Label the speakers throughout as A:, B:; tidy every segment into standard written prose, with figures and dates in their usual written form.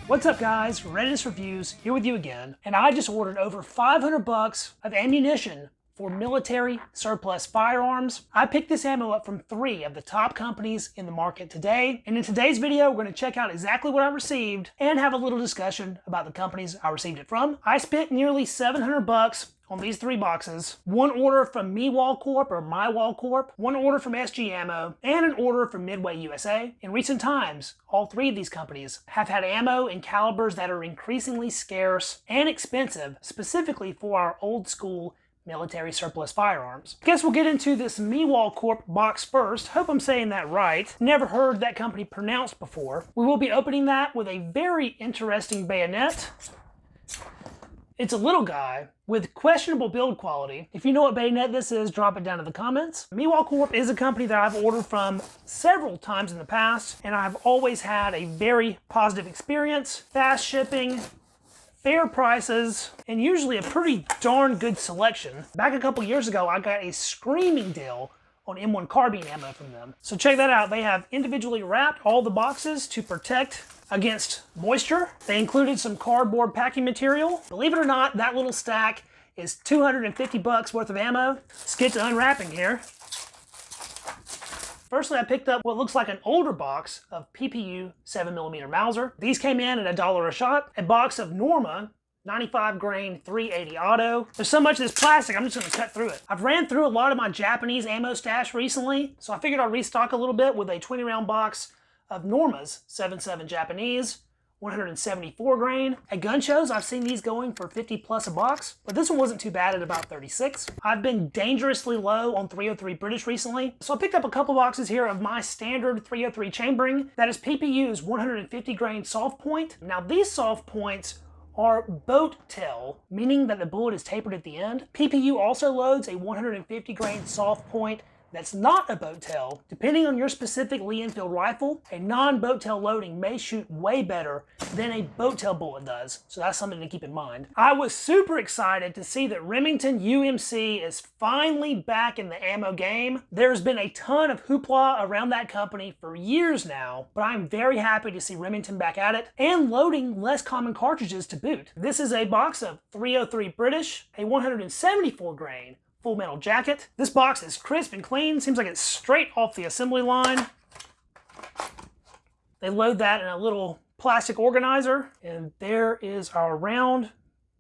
A: What's up guys, Readiness Reviews here with you again, and I just ordered over 500 bucks of ammunition for Military Surplus Firearms. I picked this ammo up from 3 of the top companies in the market today, and in today's video we're going to check out exactly what I received and have a little discussion about the companies I received it from. I spent nearly 700 bucks on these 3 boxes. One order from Miwall Corp or Miwall Corp, one order from SGAmmo, and an order from Midway USA. In recent times, all 3 of these companies have had ammo in calibers that are increasingly scarce and expensive, specifically for our old school military surplus firearms. Guess we'll get into this Miwall Corp box first. Hope I'm saying that right. Never heard that company pronounced before. We will be opening that with a very interesting bayonet. It's a little guy with questionable build quality. If you know what bayonet this is, drop it down in the comments. Miwall Corp is a company that I've ordered from several times in the past, and I've always had a very positive experience. Fast shipping, fair prices, and usually a pretty darn good selection. Back a couple years ago, I got a screaming deal on M1 carbine ammo from them. So check that out. They have individually wrapped all the boxes to protect against moisture. They included some cardboard packing material. Believe it or not, that little stack is 250 bucks worth of ammo. Let's get to unwrapping here. Firstly, I picked up what looks like an older box of PPU 7mm Mauser. These came in at $1 a shot. A box of Norma 95 grain 380 auto. There's so much of this plastic, I'm just gonna cut through it. I've ran through a lot of my Japanese ammo stash recently, so I figured I'd restock a little bit with a 20 round box of Norma's 7.7 Japanese, 174 grain. At gun shows, I've seen these going for 50 plus a box, but this one wasn't too bad at about 36. I've been dangerously low on 303 British recently, so I picked up a couple boxes here of my standard 303 chambering. That is PPU's 150 grain soft point. Now these soft points are boat tail, meaning that the bullet is tapered at the end. PPU also loads a 150 grain soft point that's not a boat tail. Depending on your specific Lee-Enfield rifle, a non-boat tail loading may shoot way better than a boat tail bullet does, so that's something to keep in mind. I was super excited to see that Remington UMC is finally back in the ammo game. There's been a ton of hoopla around that company for years now, but I'm very happy to see Remington back at it and loading less common cartridges to boot. This is a box of 303 British, a 174 grain full metal jacket. This box is crisp and clean. Seems like it's straight off the assembly line. They load that in a little plastic organizer, and there is our round,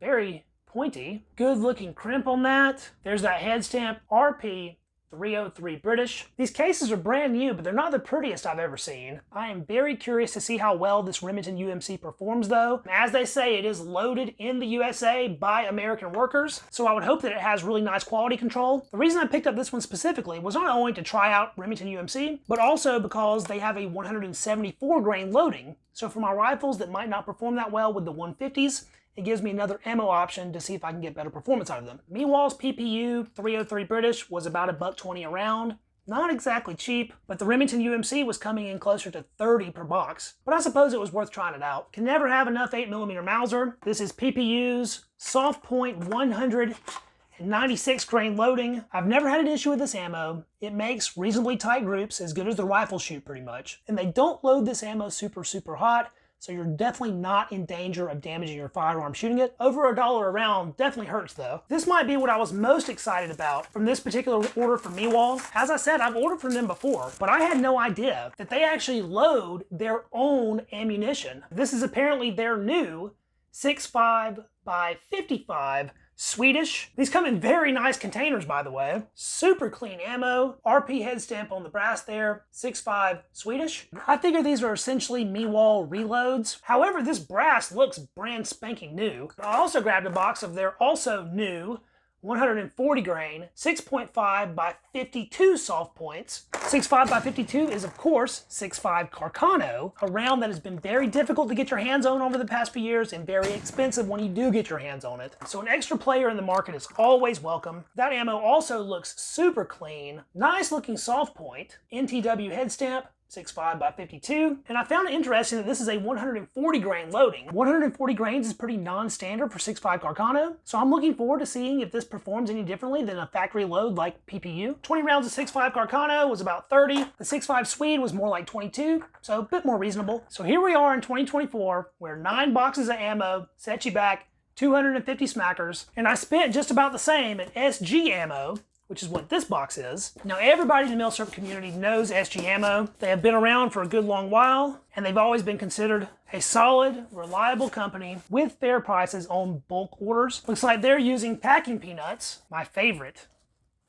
A: very pointy, good looking crimp on that. There's that head stamp, RP 303 British. These cases are brand new, but they're not the prettiest I've ever seen. I am very curious to see how well this Remington UMC performs though. As they say, it is loaded in the USA by American workers, so I would hope that it has really nice quality control. The reason I picked up this one specifically was not only to try out Remington UMC, but also because they have a 174 grain loading. So for my rifles that might not perform that well with the 150s, it gives me another ammo option to see if I can get better performance out of them. Miwall's PPU 303 British was about $1.20 a round. Not exactly cheap, but the Remington UMC was coming in closer to 30 per box. But I suppose it was worth trying it out. Can never have enough 8mm Mauser. This is PPU's soft point 196 grain loading. I've never had an issue with this ammo. It makes reasonably tight groups, as good as the rifle shoot pretty much. And they don't load this ammo super hot, so you're definitely not in danger of damaging your firearm shooting it. Over $1 a round definitely hurts though. This might be what I was most excited about from this particular order from Miwall. As I said, I've ordered from them before, but I had no idea that they actually load their own ammunition. This is apparently their new 6.5 by 55 Swedish. These come in very nice containers, by the way. Super clean ammo. RP head stamp on the brass there. 6.5 Swedish. I figure these are essentially Miwall reloads. However, this brass looks brand spanking new. I also grabbed a box of their also new 140 grain 6.5 by 52 soft points. 6.5 by 52 is of course 6.5 Carcano, a round that has been very difficult to get your hands on over the past few years and very expensive when you do get your hands on it. So an extra player in the market is always welcome. That ammo also looks super clean. Nice looking soft point. NTW head stamp. 6.5 by 52, and I found it interesting that this is a 140 grain loading. 140 grains is pretty non-standard for 6.5 Carcano, so I'm looking forward to seeing if this performs any differently than a factory load like PPU. 20 rounds of 6.5 Carcano was about 30. The 6.5 Swede was more like 22, so a bit more reasonable. So here we are in 2024, where 9 boxes of ammo set you back 250 smackers, and I spent just about the same at SGAmmo, which is what this box is. Now, everybody in the Milsurp community knows SGAmmo. They have been around for a good long while, and they've always been considered a solid, reliable company with fair prices on bulk orders. Looks like they're using packing peanuts, my favorite.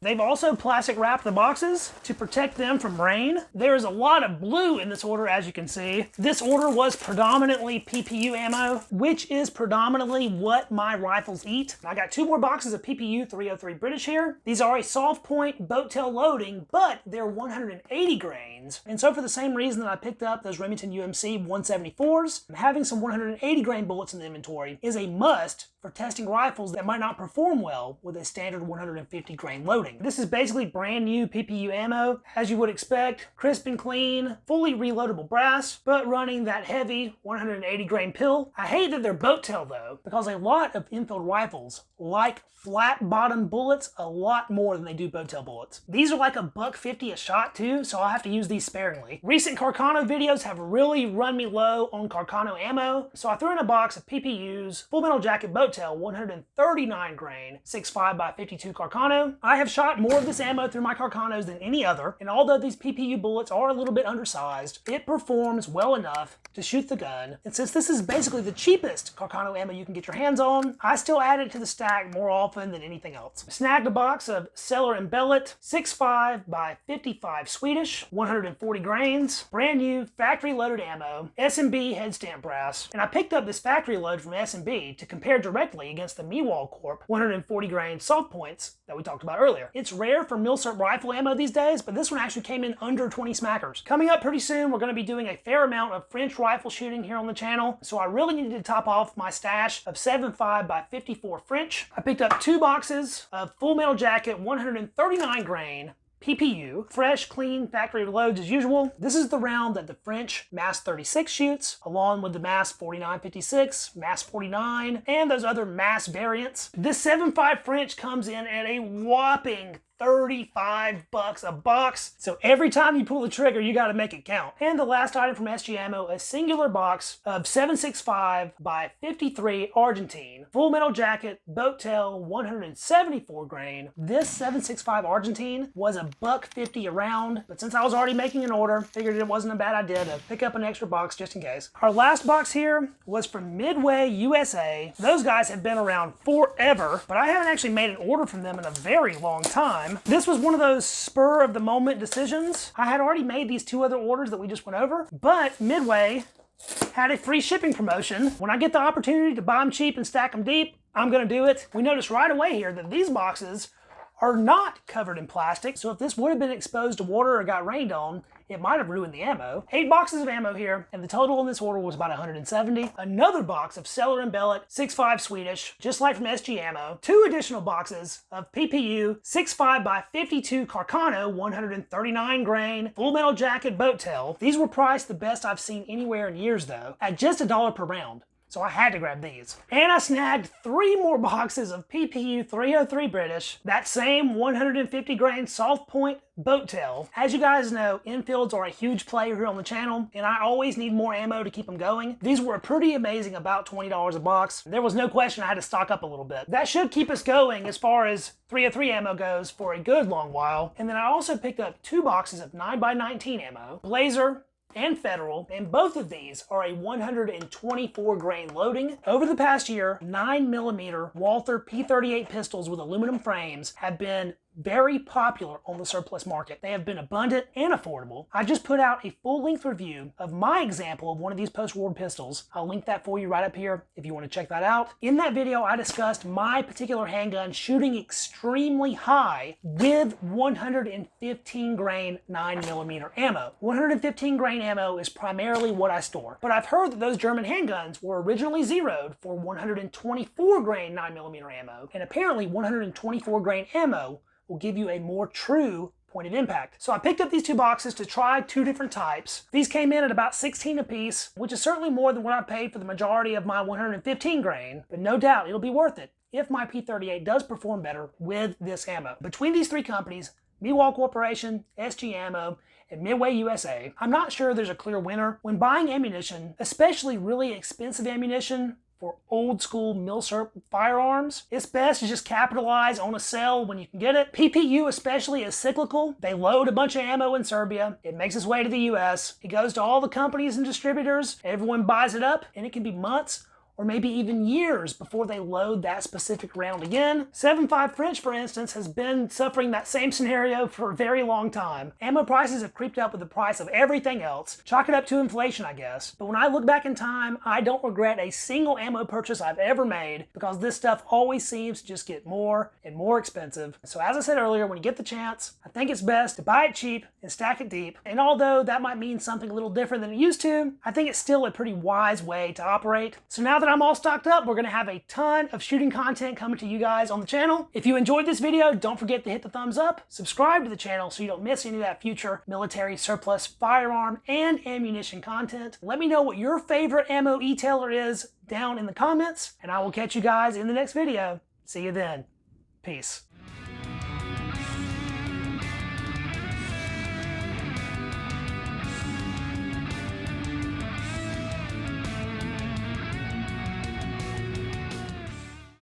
A: They've also plastic wrapped the boxes to protect them from rain. There is a lot of blue in this order, as you can see. This order was predominantly PPU ammo, which is predominantly what my rifles eat. I got 2 more boxes of PPU 303 British here. These are a soft point boat tail loading, but they're 180 grains. And so for the same reason that I picked up those Remington UMC 174s, having some 180 grain bullets in the inventory is a must for testing rifles that might not perform well with a standard 150 grain loading. This is basically brand new PPU ammo, as you would expect, crisp and clean, fully reloadable brass, but running that heavy 180 grain pill. I hate that they're boat tail though, because a lot of infield rifles like flat bottom bullets a lot more than they do boat tail bullets. These are like $1.50 a shot too, so I'll have to use these sparingly. Recent Carcano videos have really run me low on Carcano ammo, so I threw in a box of PPU's Full Metal Jacket boat tail 139 grain 6.5 by 52 Carcano. I have shot more of this ammo through my Carcanos than any other, and although these PPU bullets are a little bit undersized, it performs well enough to shoot the gun. And since this is basically the cheapest Carcano ammo you can get your hands on, I still add it to the stack more often than anything else. Snagged a box of Cellar and Bellet 6.5 by 55 Swedish, 140 grains, brand new factory loaded ammo, S&B head stamp brass, and I picked up this factory load from S&B to compare directly against the Miwall Corp 140 grain soft points that we talked about earlier. It's rare for Milsurp rifle ammo these days, but this one actually came in under 20 smackers. Coming up pretty soon, we're going to be doing a fair amount of French rifle shooting here on the channel, so I really needed to top off my stash of 7.5 by 54 French. I picked up 2 boxes of Full Metal Jacket 139 grain PPU, fresh, clean, factory loads as usual. This is the round that the French MAS 36 shoots, along with the MAS 4956, MAS 49, and those other MAS variants. This 7.5 French comes in at a whopping $35 a box. So every time you pull the trigger, you gotta make it count. And the last item from SGAmmo, a singular box of 7.65 by 53 Argentine. Full Metal Jacket, boat tail, 174 grain. This 7.65 Argentine was $1.50 a round, but since I was already making an order, figured it wasn't a bad idea to pick up an extra box just in case. Our last box here was from Midway USA. Those guys have been around forever, but I haven't actually made an order from them in a very long time. This was one of those spur of the moment decisions. I had already made these 2 other orders that we just went over, but Midway had a free shipping promotion. When I get the opportunity to buy them cheap and stack them deep, I'm gonna do it. We noticed right away here that these boxes are not covered in plastic, so if this would have been exposed to water or got rained on, it might have ruined the ammo. 8 boxes of ammo here, and the total in this order was about 170. Another box of Cellar and Bellet 6.5 Swedish, just like from SGAmmo. 2 additional boxes of PPU 6.5 by 52 Carcano 139 grain Full Metal Jacket boat tail. These were priced the best I've seen anywhere in years though, at just $1 per round. So I had to grab these. And I snagged 3 more boxes of PPU 303 British, that same 150 grain soft point boat tail. As you guys know, infields are a huge player here on the channel, and I always need more ammo to keep them going. These were pretty amazing, about $20 a box. There was no question I had to stock up a little bit. That should keep us going as far as 303 ammo goes for a good long while. And then I also picked up 2 boxes of 9x19 ammo, Blazer, and Federal, and both of these are a 124 grain loading. Over the past year, 9mm Walther P38 pistols with aluminum frames have been very popular on the surplus market. They have been abundant and affordable. I just put out a full-length review of my example of one of these post-war pistols. I'll link that for you right up here if you want to check that out. In that video, I discussed my particular handgun shooting extremely high with 115 grain 9mm ammo. 115 grain ammo is primarily what I store, but I've heard that those German handguns were originally zeroed for 124 grain 9mm ammo, and apparently 124 grain ammo will give you a more true point of impact. So I picked up these 2 boxes to try 2 different types. These came in at about 16 apiece, which is certainly more than what I paid for the majority of my 115 grain, but no doubt it'll be worth it if my P38 does perform better with this ammo. Between these 3 companies, Miwall Corporation, SGAmmo, and Midway USA, I'm not sure there's a clear winner. When buying ammunition, especially really expensive ammunition for old school Milsurp firearms, it's best to just capitalize on a sale when you can get it. PPU especially is cyclical. They load a bunch of ammo in Serbia. It makes its way to the US. It goes to all the companies and distributors. Everyone buys it up, and it can be months or maybe even years before they load that specific round again. 7.5 French, for instance, has been suffering that same scenario for a very long time. Ammo prices have creeped up with the price of everything else. Chalk it up to inflation, I guess. But when I look back in time, I don't regret a single ammo purchase I've ever made, because this stuff always seems to just get more and more expensive. So as I said earlier, when you get the chance, I think it's best to buy it cheap and stack it deep. And although that might mean something a little different than it used to, I think it's still a pretty wise way to operate. So now that I'm all stocked up, we're gonna have a ton of shooting content coming to you guys on the channel. If you enjoyed this video, don't forget to hit the thumbs up, subscribe to the channel so you don't miss any of that future military surplus firearm and ammunition content. Let me know what your favorite ammo e-tailer is down in the comments, and I will catch you guys in the next video. See you then. Peace.